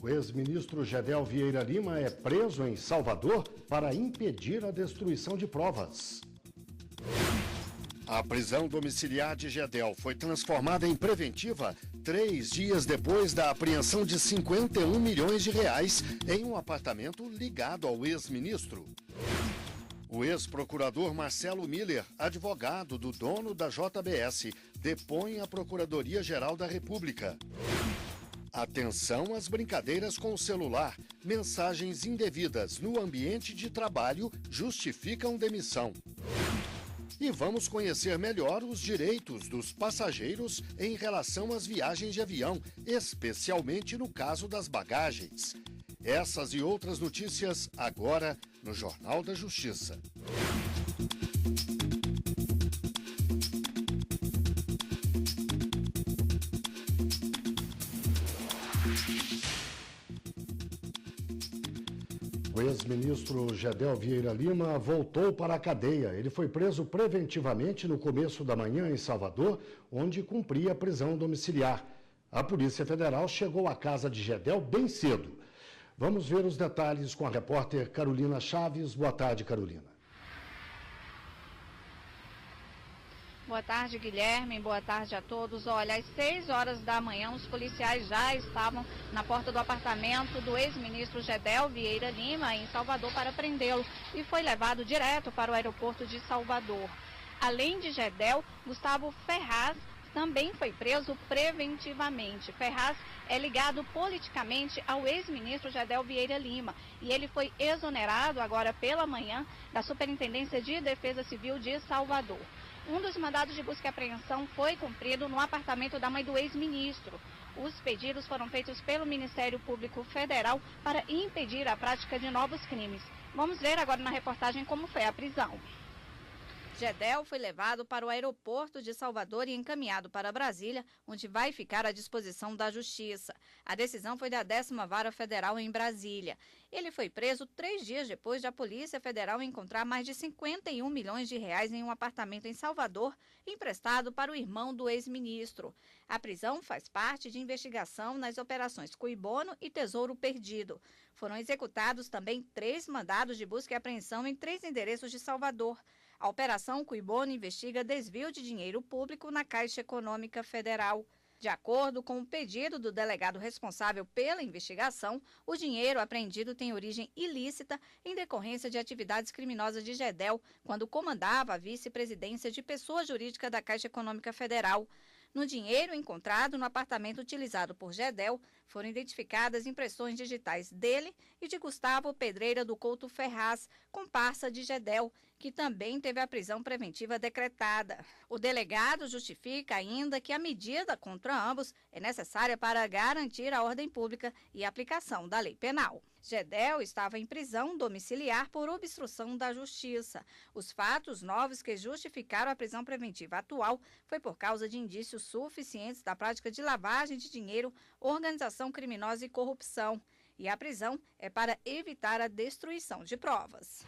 O ex-ministro Gedel Vieira Lima é preso em Salvador para impedir a destruição de provas. A prisão domiciliar de Gedel foi transformada em preventiva 3 dias depois da apreensão de 51 milhões de reais em um apartamento ligado ao ex-ministro. O ex-procurador Marcelo Miller, advogado do dono da JBS, depõe à Procuradoria-Geral da República. Atenção às brincadeiras com o celular. Mensagens indevidas no ambiente de trabalho justificam demissão. E vamos conhecer melhor os direitos dos passageiros em relação às viagens de avião, especialmente no caso das bagagens. Essas e outras notícias agora no Jornal da Justiça. O ex-ministro Gedel Vieira Lima voltou para a cadeia. Ele foi preso preventivamente no começo da manhã em Salvador, onde cumpria a prisão domiciliar. A Polícia Federal chegou à casa de Gedel bem cedo. Vamos ver os detalhes com a repórter Carolina Chaves. Boa tarde, Carolina. Boa tarde, Guilherme. Boa tarde a todos. Olha, às 6 horas da manhã, os policiais já estavam na porta do apartamento do ex-ministro Gedel Vieira Lima, em Salvador, para prendê-lo, e foi levado direto para o aeroporto de Salvador. Além de Gedel, Gustavo Ferraz também foi preso preventivamente. Ferraz é ligado politicamente ao ex-ministro Gedel Vieira Lima e ele foi exonerado agora pela manhã da Superintendência de Defesa Civil de Salvador. Um dos mandados de busca e apreensão foi cumprido no apartamento da mãe do ex-ministro. Os pedidos foram feitos pelo Ministério Público Federal para impedir a prática de novos crimes. Vamos ver agora na reportagem como foi a prisão. Gedel foi levado para o aeroporto de Salvador e encaminhado para Brasília, onde vai ficar à disposição da Justiça. A decisão foi da 10ª Vara Federal em Brasília. Ele foi preso 3 dias depois de a Polícia Federal encontrar mais de 51 milhões de reais em um apartamento em Salvador, emprestado para o irmão do ex-ministro. A prisão faz parte de investigação nas operações Cuibono e Tesouro Perdido. Foram executados também 3 mandados de busca e apreensão em 3 endereços de Salvador. A Operação Cuibono investiga desvio de dinheiro público na Caixa Econômica Federal. De acordo com o pedido do delegado responsável pela investigação, o dinheiro apreendido tem origem ilícita em decorrência de atividades criminosas de Gedel, quando comandava a vice-presidência de pessoa jurídica da Caixa Econômica Federal. No dinheiro encontrado no apartamento utilizado por Gedel, foram identificadas impressões digitais dele e de Gustavo Pedreira do Couto Ferraz, comparsa de Gedel, que também teve a prisão preventiva decretada. O delegado justifica ainda que a medida contra ambos é necessária para garantir a ordem pública e a aplicação da lei penal. Gedel estava em prisão domiciliar por obstrução da justiça. Os fatos novos que justificaram a prisão preventiva atual foi por causa de indícios suficientes da prática de lavagem de dinheiro, organização criminosa e corrupção. E a prisão é para evitar a destruição de provas.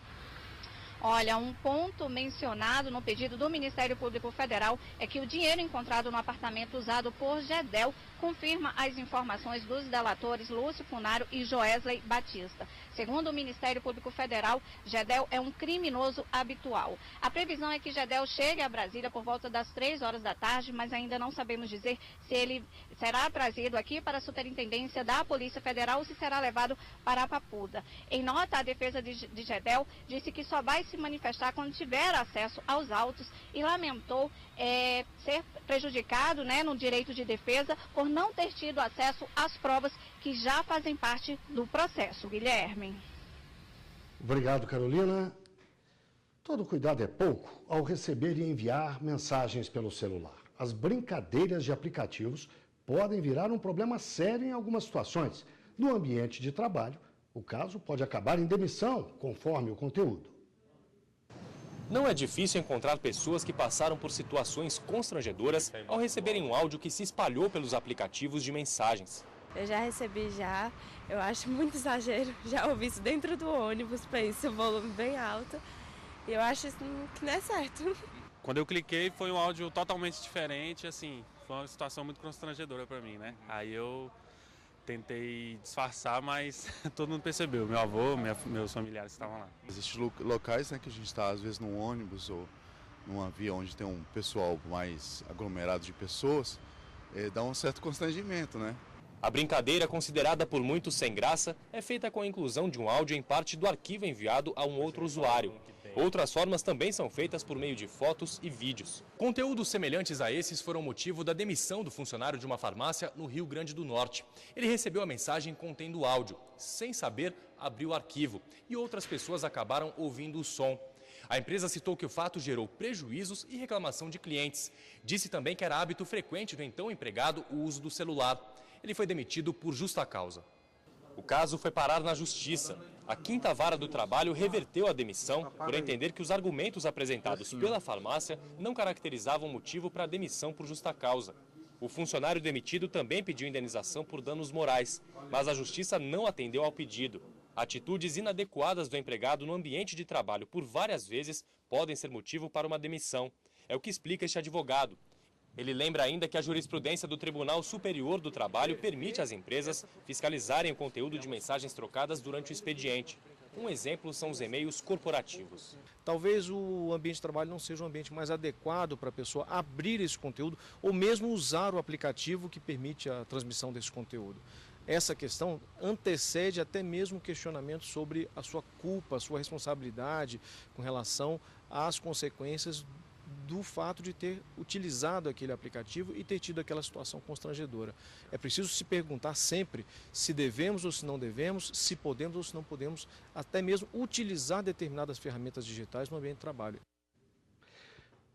Olha, um ponto mencionado no pedido do Ministério Público Federal é que o dinheiro encontrado no apartamento usado por Gedel confirma as informações dos delatores Lúcio Funaro e Joesley Batista. Segundo o Ministério Público Federal, Gedel é um criminoso habitual. A previsão é que Gedel chegue a Brasília por volta das 3 horas da tarde, mas ainda não sabemos dizer se ele será trazido aqui para a Superintendência da Polícia Federal ou se será levado para a Papuda. Em nota, a defesa de Gedel disse que só vai se manifestar quando tiver acesso aos autos e lamentou ser prejudicado, no direito de defesa por não ter tido acesso às provas que já fazem parte do processo. Guilherme. Obrigado, Carolina. Todo cuidado é pouco ao receber e enviar mensagens pelo celular. As brincadeiras de aplicativos podem virar um problema sério em algumas situações. No ambiente de trabalho, o caso pode acabar em demissão, conforme o conteúdo. Não é difícil encontrar pessoas que passaram por situações constrangedoras ao receberem um áudio que se espalhou pelos aplicativos de mensagens. Eu já recebi eu acho muito exagero, já ouvi isso dentro do ônibus, penso, o volume bem alto, e eu acho que não é certo. Quando eu cliquei foi um áudio totalmente diferente, assim, foi uma situação muito constrangedora para mim, né? Aí eu tentei disfarçar, mas todo mundo percebeu, meu avô, meus familiares estavam lá. Existem locais, né, que a gente está às vezes num ônibus ou num avião onde tem um pessoal mais aglomerado de pessoas, dá um certo constrangimento, né? A brincadeira, considerada por muitos sem graça, é feita com a inclusão de um áudio em parte do arquivo enviado a um outro usuário. Outras formas também são feitas por meio de fotos e vídeos. Conteúdos semelhantes a esses foram motivo da demissão do funcionário de uma farmácia no Rio Grande do Norte. Ele recebeu a mensagem contendo áudio, sem saber, abriu o arquivo e outras pessoas acabaram ouvindo o som. A empresa citou que o fato gerou prejuízos e reclamação de clientes. Disse também que era hábito frequente do então empregado o uso do celular. Ele foi demitido por justa causa. O caso foi parar na Justiça. A 5ª Vara do Trabalho reverteu a demissão por entender que os argumentos apresentados pela farmácia não caracterizavam motivo para a demissão por justa causa. O funcionário demitido também pediu indenização por danos morais, mas a Justiça não atendeu ao pedido. Atitudes inadequadas do empregado no ambiente de trabalho por várias vezes podem ser motivo para uma demissão. É o que explica este advogado. Ele lembra ainda que a jurisprudência do Tribunal Superior do Trabalho permite às empresas fiscalizarem o conteúdo de mensagens trocadas durante o expediente. Um exemplo são os e-mails corporativos. Talvez o ambiente de trabalho não seja um ambiente mais adequado para a pessoa abrir esse conteúdo ou mesmo usar o aplicativo que permite a transmissão desse conteúdo. Essa questão antecede até mesmo questionamento sobre a sua culpa, a sua responsabilidade com relação às consequências do fato de ter utilizado aquele aplicativo e ter tido aquela situação constrangedora. É preciso se perguntar sempre se devemos ou se não devemos, se podemos ou se não podemos, até mesmo utilizar determinadas ferramentas digitais no ambiente de trabalho.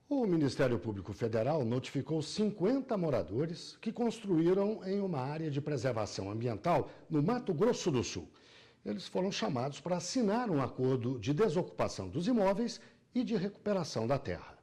O Ministério Público Federal notificou 50 moradores que construíram em uma área de preservação ambiental no Mato Grosso do Sul. Eles foram chamados para assinar um acordo de desocupação dos imóveis e de recuperação da terra.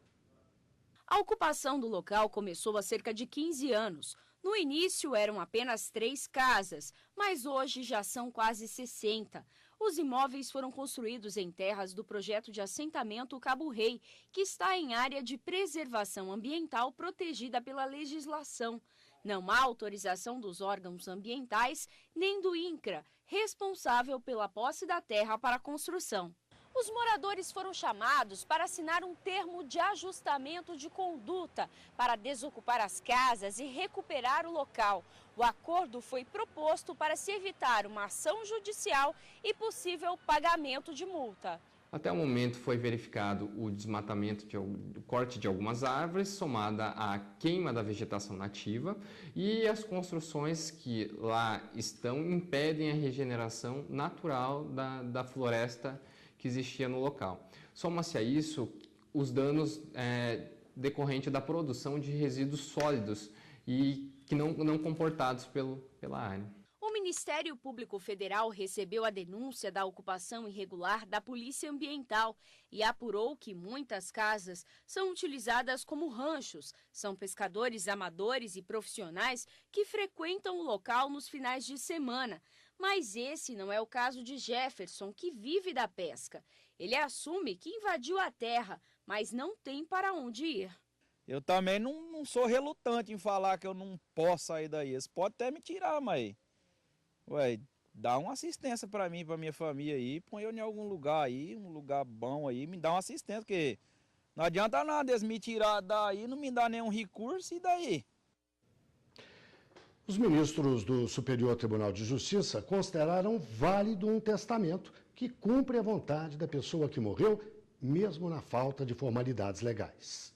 A ocupação do local começou há cerca de 15 anos. No início eram apenas 3 casas, mas hoje já são quase 60. Os imóveis foram construídos em terras do projeto de assentamento Cabo Rei, que está em área de preservação ambiental protegida pela legislação. Não há autorização dos órgãos ambientais nem do INCRA, responsável pela posse da terra para a construção. Os moradores foram chamados para assinar um termo de ajustamento de conduta para desocupar as casas e recuperar o local. O acordo foi proposto para se evitar uma ação judicial e possível pagamento de multa. Até o momento foi verificado o desmatamento, o corte de algumas árvores, somada à queima da vegetação nativa, e as construções que lá estão impedem a regeneração natural da floresta que existia no local. Soma-se a isso os danos decorrentes da produção de resíduos sólidos e que não comportados pela área. O Ministério Público Federal recebeu a denúncia da ocupação irregular da Polícia Ambiental e apurou que muitas casas são utilizadas como ranchos. São pescadores amadores e profissionais que frequentam o local nos finais de semana. Mas esse não é o caso de Jefferson, que vive da pesca. Ele assume que invadiu a terra, mas não tem para onde ir. Eu também não sou relutante em falar que eu não posso sair daí. Eles podem até me tirar, mas... dá uma assistência para mim, para minha família aí. Põe eu em algum lugar aí, um lugar bom aí. Me dá uma assistência, porque não adianta nada eles me tirar daí, não me dá nenhum recurso, e daí? Os ministros do Superior Tribunal de Justiça consideraram válido um testamento que cumpre a vontade da pessoa que morreu, mesmo na falta de formalidades legais.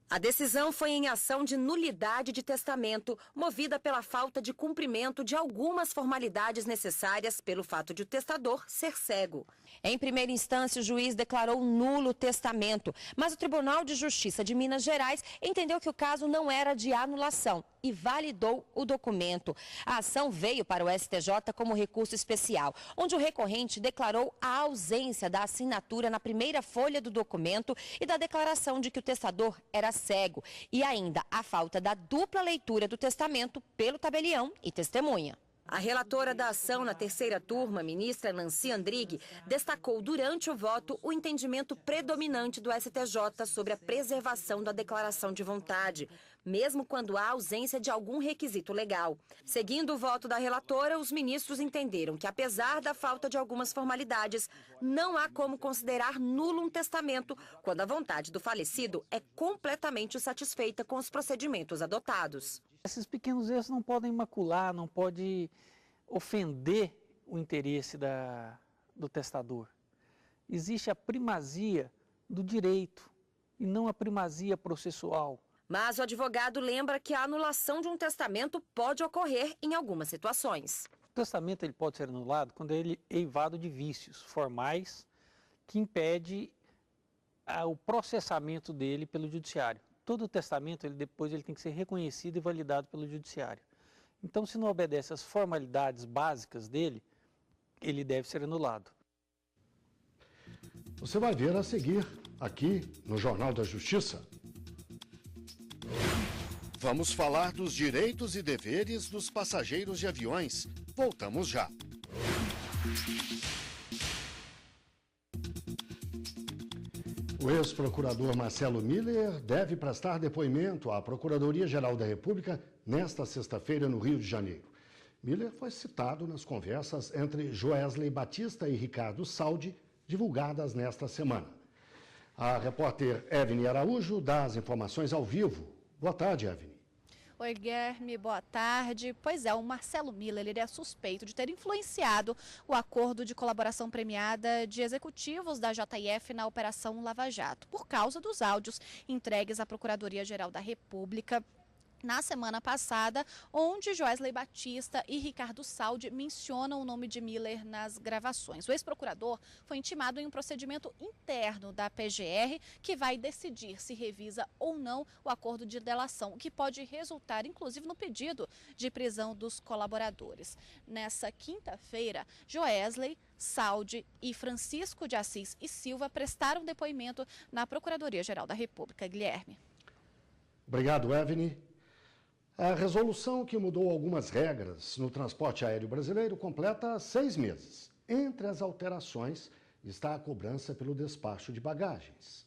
A decisão foi em ação de nulidade de testamento, movida pela falta de cumprimento de algumas formalidades necessárias pelo fato de o testador ser cego. Em primeira instância, o juiz declarou nulo o testamento, mas o Tribunal de Justiça de Minas Gerais entendeu que o caso não era de anulação e validou o documento. A ação veio para o STJ como recurso especial, onde o recorrente declarou a ausência da assinatura na primeira folha do documento e da declaração de que o testador era cego, e ainda a falta da dupla leitura do testamento pelo tabelião e testemunha. A relatora da ação na terceira turma, ministra Nancy Andrighi, destacou durante o voto o entendimento predominante do STJ sobre a preservação da declaração de vontade, mesmo quando há ausência de algum requisito legal. Seguindo o voto da relatora, os ministros entenderam que, apesar da falta de algumas formalidades, não há como considerar nulo um testamento quando a vontade do falecido é completamente satisfeita com os procedimentos adotados. Esses pequenos erros não podem macular, não pode ofender o interesse do testador. Existe a primazia do direito e não a primazia processual. Mas o advogado lembra que a anulação de um testamento pode ocorrer em algumas situações. O testamento ele pode ser anulado quando ele é eivado de vícios formais que impede o processamento dele pelo judiciário. Todo testamento, depois ele tem que ser reconhecido e validado pelo judiciário. Então, se não obedece às formalidades básicas dele, ele deve ser anulado. Você vai ver a seguir, aqui no Jornal da Justiça. Vamos falar dos direitos e deveres dos passageiros de aviões. Voltamos já. O ex-procurador Marcelo Miller deve prestar depoimento à Procuradoria-Geral da República nesta sexta-feira no Rio de Janeiro. Miller foi citado nas conversas entre Joesley Batista e Ricardo Saldi, divulgadas nesta semana. A repórter Evne Araújo dá as informações ao vivo. Boa tarde, Evne. Oi, Guilherme, boa tarde. Pois é, o Marcelo Miller ele é suspeito de ter influenciado o acordo de colaboração premiada de executivos da JF na Operação Lava Jato, por causa dos áudios entregues à Procuradoria-Geral da República na semana passada, onde Joesley Batista e Ricardo Saldi mencionam o nome de Miller nas gravações. O ex-procurador foi intimado em um procedimento interno da PGR que vai decidir se revisa ou não o acordo de delação, o que pode resultar, inclusive, no pedido de prisão dos colaboradores. Nessa quinta-feira, Joesley, Saldi e Francisco de Assis e Silva prestaram depoimento na Procuradoria-Geral da República. Guilherme. Obrigado, Evne. A resolução que mudou algumas regras no transporte aéreo brasileiro completa 6 meses. Entre as alterações está a cobrança pelo despacho de bagagens.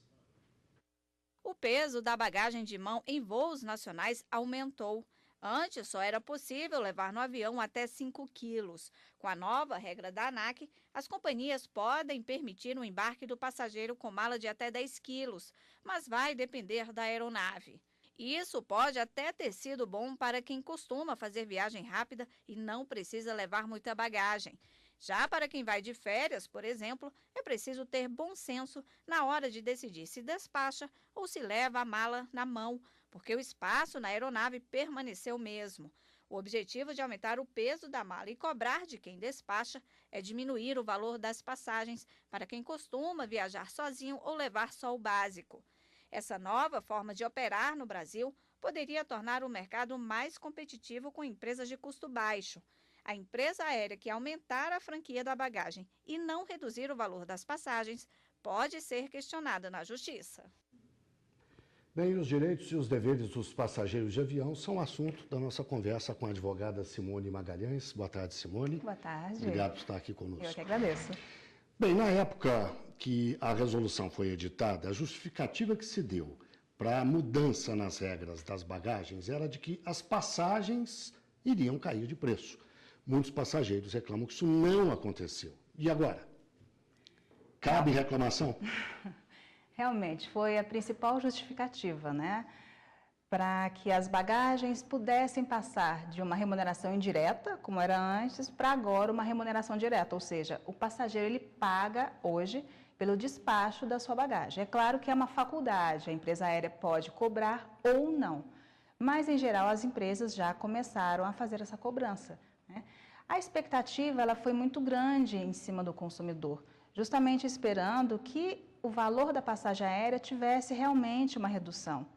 O peso da bagagem de mão em voos nacionais aumentou. Antes, só era possível levar no avião até 5 quilos. Com a nova regra da ANAC, as companhias podem permitir o embarque do passageiro com mala de até 10 quilos, mas vai depender da aeronave. Isso pode até ter sido bom para quem costuma fazer viagem rápida e não precisa levar muita bagagem. Já para quem vai de férias, por exemplo, é preciso ter bom senso na hora de decidir se despacha ou se leva a mala na mão, porque o espaço na aeronave permaneceu o mesmo. O objetivo de aumentar o peso da mala e cobrar de quem despacha é diminuir o valor das passagens para quem costuma viajar sozinho ou levar só o básico. Essa nova forma de operar no Brasil poderia tornar o mercado mais competitivo com empresas de custo baixo. A empresa aérea que aumentar a franquia da bagagem e não reduzir o valor das passagens pode ser questionada na Justiça. Bem, os direitos e os deveres dos passageiros de avião são assunto da nossa conversa com a advogada Simone Magalhães. Boa tarde, Simone. Boa tarde. Obrigado por estar aqui conosco. Eu que agradeço. Bem, na época que a resolução foi editada, a justificativa que se deu para a mudança nas regras das bagagens era de que as passagens iriam cair de preço. Muitos passageiros reclamam que isso não aconteceu. E agora? Cabe reclamação? Realmente, foi a principal justificativa, né? Para que as bagagens pudessem passar de uma remuneração indireta, como era antes, para agora uma remuneração direta, ou seja, o passageiro ele paga hoje pelo despacho da sua bagagem. É claro que é uma faculdade, a empresa aérea pode cobrar ou não, mas em geral as empresas já começaram a fazer essa cobrança, né? A expectativa ela foi muito grande em cima do consumidor, justamente esperando que o valor da passagem aérea tivesse realmente uma redução.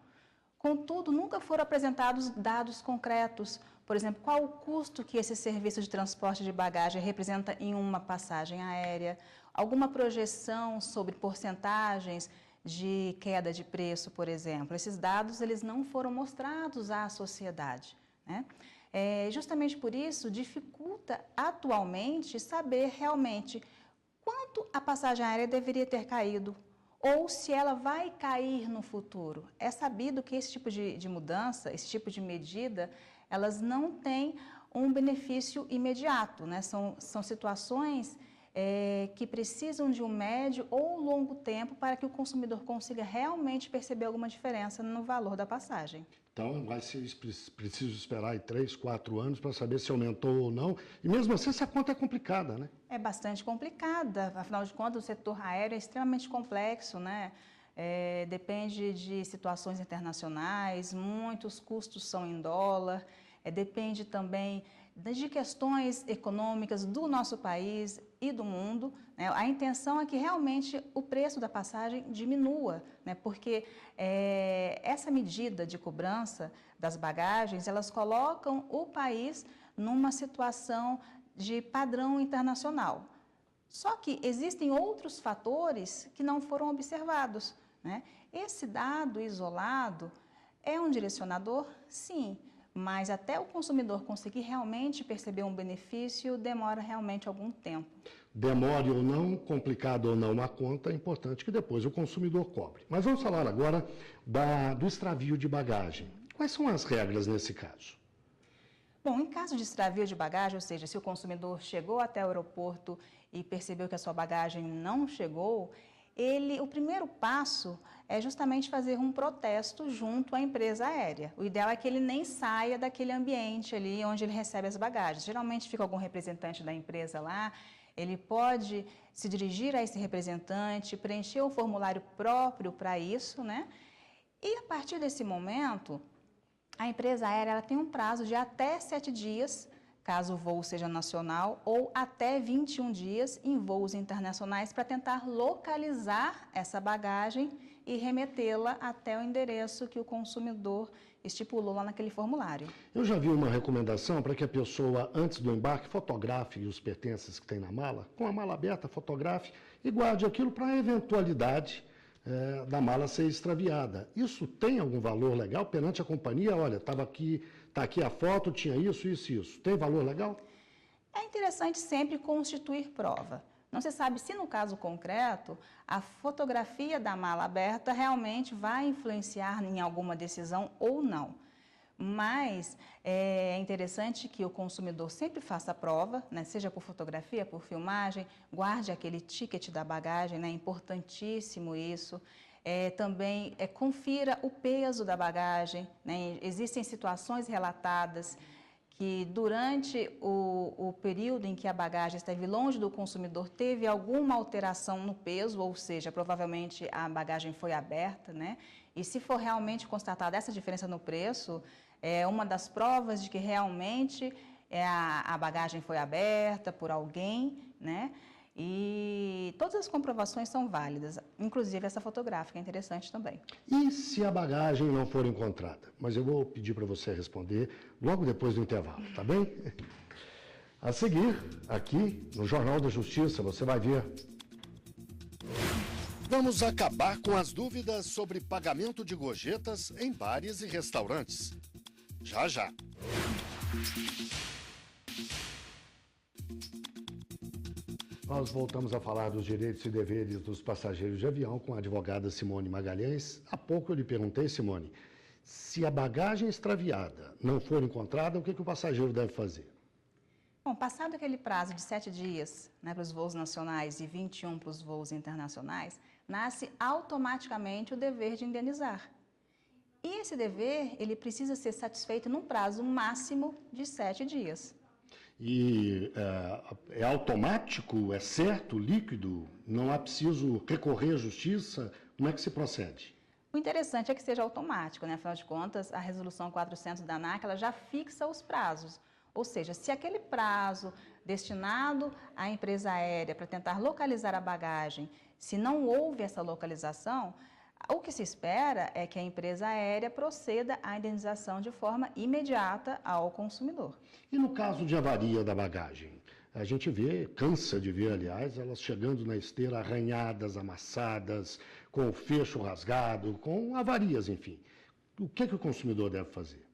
Contudo, nunca foram apresentados dados concretos, por exemplo, qual o custo que esse serviço de transporte de bagagem representa em uma passagem aérea, alguma projeção sobre porcentagens de queda de preço, por exemplo. Esses dados eles não foram mostrados à sociedade, né? Justamente por isso, dificulta dificulta atualmente saber realmente quanto a passagem aérea deveria ter caído ou se ela vai cair no futuro. É sabido que esse tipo de mudança, esse tipo de medida, elas não têm um benefício imediato, né? São situações que precisam de um médio ou longo tempo para que o consumidor consiga realmente perceber alguma diferença no valor da passagem. Então, vai ser preciso esperar aí 3, 4 anos para saber se aumentou ou não. E mesmo assim, essa conta é complicada, né? É bastante complicada. Afinal de contas, o setor aéreo é extremamente complexo, né? Depende de situações internacionais, muitos custos são em dólar, depende também de questões econômicas do nosso país e do mundo, né? A intenção é que realmente o preço da passagem diminua, né? Porque essa medida de cobrança das bagagens, elas colocam o país numa situação de padrão internacional. Só que existem outros fatores que não foram observados, né? Esse dado isolado é um direcionador? Sim. Mas até o consumidor conseguir realmente perceber um benefício, demora realmente algum tempo. Demore ou não, complicado ou não a conta, é importante que depois o consumidor cobre. Mas vamos falar agora do extravio de bagagem. Quais são as regras nesse caso? Bom, em caso de extravio de bagagem, ou seja, se o consumidor chegou até o aeroporto e percebeu que a sua bagagem não chegou, o primeiro passo é justamente fazer um protesto junto à empresa aérea. O ideal é que ele nem saia daquele ambiente ali onde ele recebe as bagagens. Geralmente fica algum representante da empresa lá, ele pode se dirigir a esse representante, preencher um formulário próprio para isso, né? E a partir desse momento, a empresa aérea ela tem um prazo de até 7 dias, caso o voo seja nacional, ou até 21 dias em voos internacionais para tentar localizar essa bagagem e remetê-la até o endereço que o consumidor estipulou lá naquele formulário. Eu já vi uma recomendação para que a pessoa, antes do embarque, fotografe os pertences que tem na mala, com a mala aberta, fotografe e guarde aquilo para a eventualidade da mala ser extraviada. Isso tem algum valor legal perante a companhia? Olha, estava aqui, está aqui a foto, tinha isso, isso e isso. Tem valor legal? É interessante sempre constituir prova. Não se sabe se no caso concreto a fotografia da mala aberta realmente vai influenciar em alguma decisão ou não. Mas é interessante que o consumidor sempre faça a prova, né? Seja por fotografia, por filmagem, guarde aquele ticket da bagagem, né? É importantíssimo isso. Também confira o peso da bagagem, né? Existem situações relatadas que durante o período em que a bagagem esteve longe do consumidor teve alguma alteração no peso, ou seja, provavelmente a bagagem foi aberta, né? E se for realmente constatada essa diferença no preço, é uma das provas de que realmente a bagagem foi aberta por alguém, né? E todas as comprovações são válidas, inclusive essa fotográfica é interessante também. E se a bagagem não for encontrada? Mas eu vou pedir para você responder logo depois do intervalo, tá bem? A seguir, aqui no Jornal da Justiça, você vai ver. Vamos acabar com as dúvidas sobre pagamento de gorjetas em bares e restaurantes. Já, já. Nós voltamos a falar dos direitos e deveres dos passageiros de avião com a advogada Simone Magalhães. Há pouco eu lhe perguntei, Simone, se a bagagem extraviada não for encontrada, o que o passageiro deve fazer? Bom, passado aquele prazo de 7 dias, né, para os voos nacionais e 21 para os voos internacionais, nasce automaticamente o dever de indenizar. E esse dever, ele precisa ser satisfeito num prazo máximo de 7 dias. E é automático, é certo, líquido? Não há preciso recorrer à justiça? Como é que se procede? O interessante é que seja automático, né? Afinal de contas, a resolução 400 da ANAC ela já fixa os prazos. Ou seja, se aquele prazo destinado à empresa aérea para tentar localizar a bagagem, se não houve essa localização, o que se espera é que a empresa aérea proceda à indenização de forma imediata ao consumidor. E no caso de avaria da bagagem? A gente cansa de ver, aliás, elas chegando na esteira arranhadas, amassadas, com o fecho rasgado, com avarias, enfim. O que o consumidor deve fazer?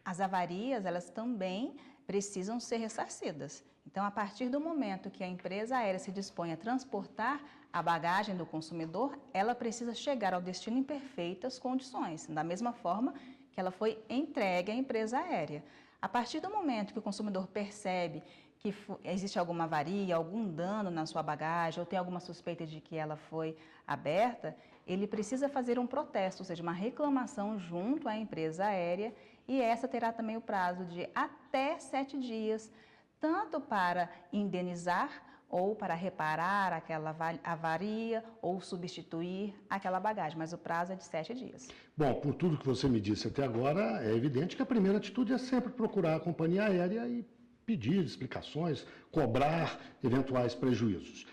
As avarias, elas também precisam ser ressarcidas. Então, a partir do momento que a empresa aérea se dispõe a transportar a bagagem do consumidor, ela precisa chegar ao destino em perfeitas condições, da mesma forma que ela foi entregue à empresa aérea. A partir do momento que o consumidor percebe que existe alguma avaria, algum dano na sua bagagem, ou tem alguma suspeita de que ela foi aberta, ele precisa fazer um protesto, ou seja, uma reclamação junto à empresa aérea, e essa terá também o prazo de até 7 dias, tanto para indenizar ou para reparar aquela avaria ou substituir aquela bagagem, mas o prazo é de 7 dias. Bom, por tudo que você me disse até agora, é evidente que a primeira atitude é sempre procurar a companhia aérea e pedir explicações, cobrar eventuais prejuízos.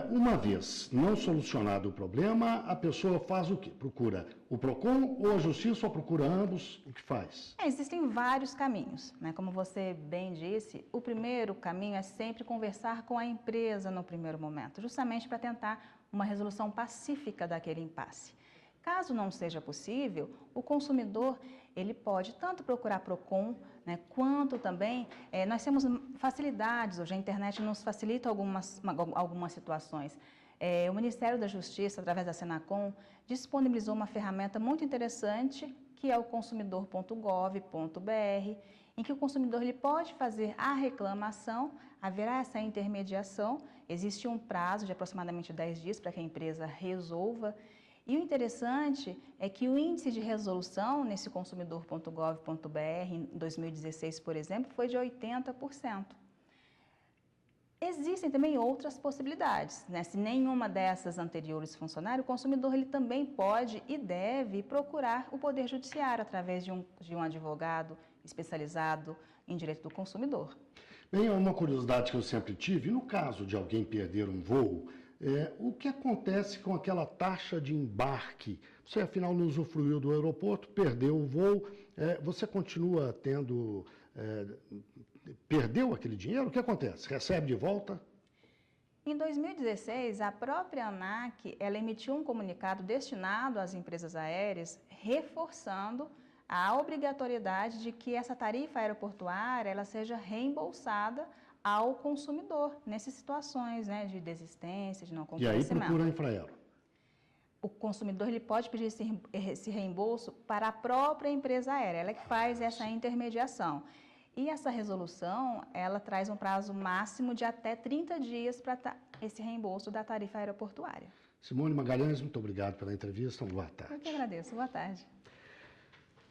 Uma vez não solucionado o problema, a pessoa faz o quê? Procura o PROCON ou a Justiça, ou procura ambos? O que faz? Existem vários caminhos, né? Como você bem disse, o primeiro caminho é sempre conversar com a empresa no primeiro momento, justamente para tentar uma resolução pacífica daquele impasse. Caso não seja possível, o consumidor ele pode tanto procurar PROCON, né, quanto também, nós temos facilidades, hoje a internet nos facilita algumas situações. O Ministério da Justiça, através da Senacom, disponibilizou uma ferramenta muito interessante, que é o consumidor.gov.br, em que o consumidor ele pode fazer a reclamação, haverá essa intermediação, existe um prazo de aproximadamente 10 dias para que a empresa resolva. E o interessante é que o índice de resolução nesse consumidor.gov.br em 2016, por exemplo, foi de 80%. Existem também outras possibilidades, né? Se nenhuma dessas anteriores funcionar, o consumidor ele também pode e deve procurar o Poder Judiciário através de um advogado especializado em direito do consumidor. Bem, é uma curiosidade que eu sempre tive, no caso de alguém perder um voo, o que acontece com aquela taxa de embarque? Você, afinal, não usufruiu do aeroporto, perdeu o voo, você continua tendo... perdeu aquele dinheiro? O que acontece? Recebe de volta? Em 2016, a própria ANAC ela emitiu um comunicado destinado às empresas aéreas, reforçando a obrigatoriedade de que essa tarifa aeroportuária ela seja reembolsada ao consumidor, nessas situações, né, de desistência, de não comparecimento. E aí procura a Infraero. O consumidor ele pode pedir esse reembolso para a própria empresa aérea, ela que faz essa intermediação. E essa resolução, ela traz um prazo máximo de até 30 dias para esse reembolso da tarifa aeroportuária. Simone Magalhães, muito obrigado pela entrevista. Boa tarde. Eu que agradeço. Boa tarde.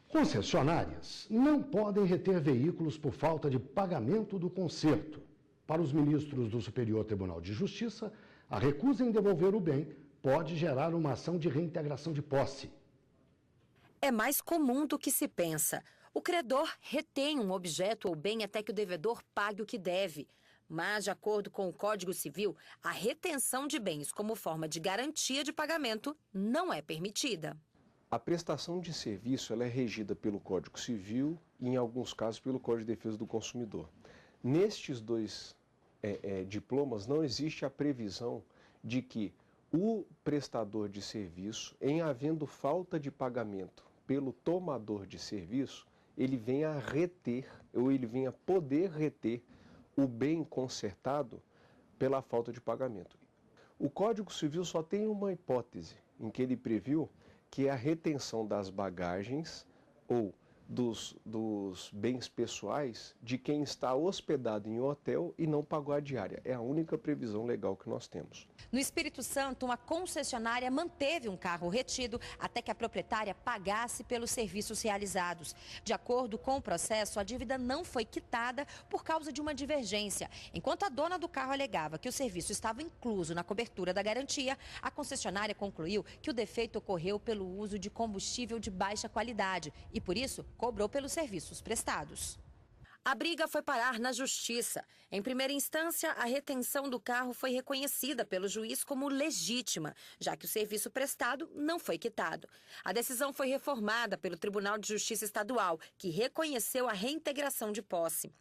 Concessionárias não podem reter veículos por falta de pagamento do conserto. Para os ministros do Superior Tribunal de Justiça, a recusa em devolver o bem pode gerar uma ação de reintegração de posse. É mais comum do que se pensa. O credor retém um objeto ou bem até que o devedor pague o que deve. Mas, de acordo com o Código Civil, a retenção de bens como forma de garantia de pagamento não é permitida. A prestação de serviço ela é regida pelo Código Civil e, em alguns casos, pelo Código de Defesa do Consumidor. Nestes dois diplomas, não existe a previsão de que o prestador de serviço, em havendo falta de pagamento pelo tomador de serviço, ele venha a reter, ou ele venha poder reter o bem consertado pela falta de pagamento. O Código Civil só tem uma hipótese, em que ele previu que é a retenção das bagagens ou dos bens pessoais de quem está hospedado em um hotel e não pagou a diária. É a única previsão legal que nós temos. No Espírito Santo, uma concessionária manteve um carro retido até que a proprietária pagasse pelos serviços realizados. De acordo com o processo, a dívida não foi quitada por causa de uma divergência. Enquanto a dona do carro alegava que o serviço estava incluso na cobertura da garantia, a concessionária concluiu que o defeito ocorreu pelo uso de combustível de baixa qualidade e, por isso, cobrou pelos serviços prestados. A briga foi parar na Justiça. Em primeira instância, a retenção do carro foi reconhecida pelo juiz como legítima, já que o serviço prestado não foi quitado. A decisão foi reformada pelo Tribunal de Justiça Estadual, que reconheceu a reintegração de posse.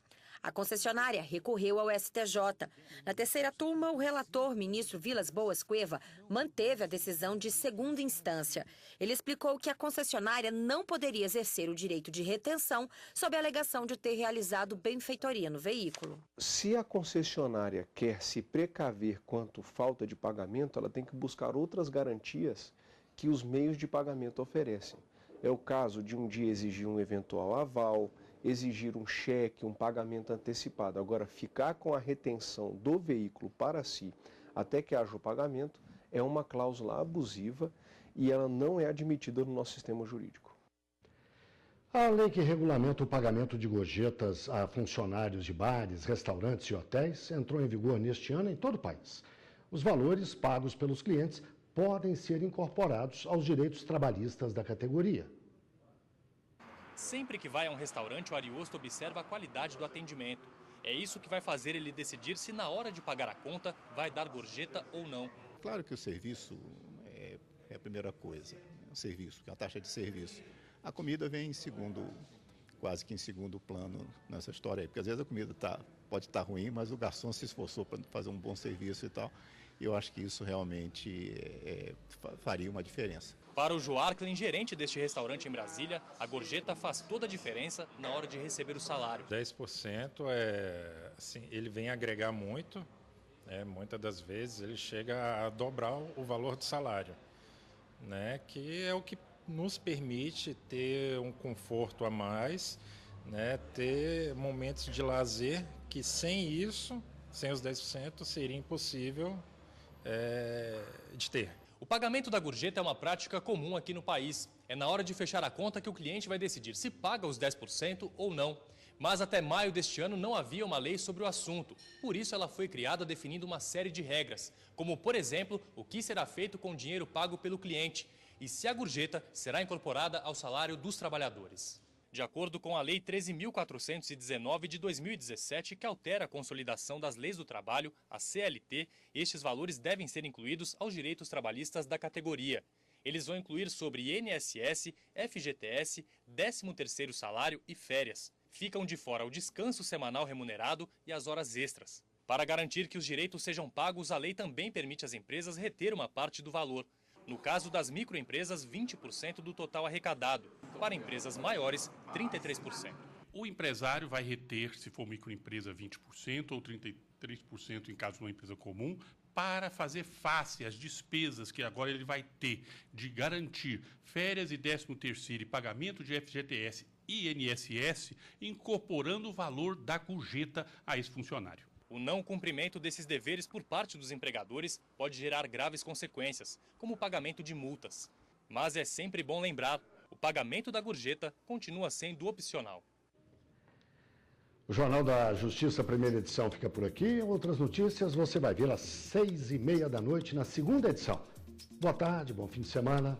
A concessionária recorreu ao STJ. Na terceira turma, o relator, ministro Vilas Boas Cueva, manteve a decisão de segunda instância. Ele explicou que a concessionária não poderia exercer o direito de retenção sob a alegação de ter realizado benfeitoria no veículo. Se a concessionária quer se precaver quanto falta de pagamento, ela tem que buscar outras garantias que os meios de pagamento oferecem. É o caso de um dia exigir um eventual aval, exigir um cheque, um pagamento antecipado. Agora, ficar com a retenção do veículo para si até que haja o pagamento é uma cláusula abusiva e ela não é admitida no nosso sistema jurídico. A lei que regulamenta o pagamento de gorjetas a funcionários de bares, restaurantes e hotéis entrou em vigor neste ano em todo o país. Os valores pagos pelos clientes podem ser incorporados aos direitos trabalhistas da categoria. Sempre que vai a um restaurante, o Ariosto observa a qualidade do atendimento. É isso que vai fazer ele decidir se na hora de pagar a conta vai dar gorjeta ou não. Claro que o serviço é a primeira coisa, o serviço, a taxa de serviço. A comida vem em segundo, quase que em segundo plano nessa história aí, porque às vezes a comida pode estar ruim, mas o garçom se esforçou para fazer um bom serviço e tal. E eu acho que isso realmente faria uma diferença. Para o Joarklin, gerente deste restaurante em Brasília, a gorjeta faz toda a diferença na hora de receber o salário. 10% assim, ele vem agregar muito, muitas das vezes ele chega a dobrar o valor do salário, né, que é o que nos permite ter um conforto a mais, né, ter momentos de lazer que sem isso, sem os 10%, seria impossível de ter. O pagamento da gorjeta é uma prática comum aqui no país. É na hora de fechar a conta que o cliente vai decidir se paga os 10% ou não. Mas até maio deste ano não havia uma lei sobre o assunto. Por isso ela foi criada definindo uma série de regras, como, por exemplo, o que será feito com o dinheiro pago pelo cliente e se a gorjeta será incorporada ao salário dos trabalhadores. De acordo com a Lei 13.419 de 2017, que altera a consolidação das leis do trabalho, a CLT, estes valores devem ser incluídos aos direitos trabalhistas da categoria. Eles vão incluir sobre INSS, FGTS, 13º salário e férias. Ficam de fora o descanso semanal remunerado e as horas extras. Para garantir que os direitos sejam pagos, a lei também permite às empresas reter uma parte do valor. No caso das microempresas, 20% do total arrecadado. Para empresas maiores, 33%. O empresário vai reter, se for microempresa, 20% ou 33% em caso de uma empresa comum, para fazer face às despesas que agora ele vai ter de garantir férias e 13º e pagamento de FGTS e INSS, incorporando o valor da gorjeta a esse funcionário. O não cumprimento desses deveres por parte dos empregadores pode gerar graves consequências, como o pagamento de multas. Mas é sempre bom lembrar, o pagamento da gorjeta continua sendo opcional. O Jornal da Justiça, primeira edição, fica por aqui. Outras notícias você vai ver às 6h30 da noite na segunda edição. Boa tarde, bom fim de semana.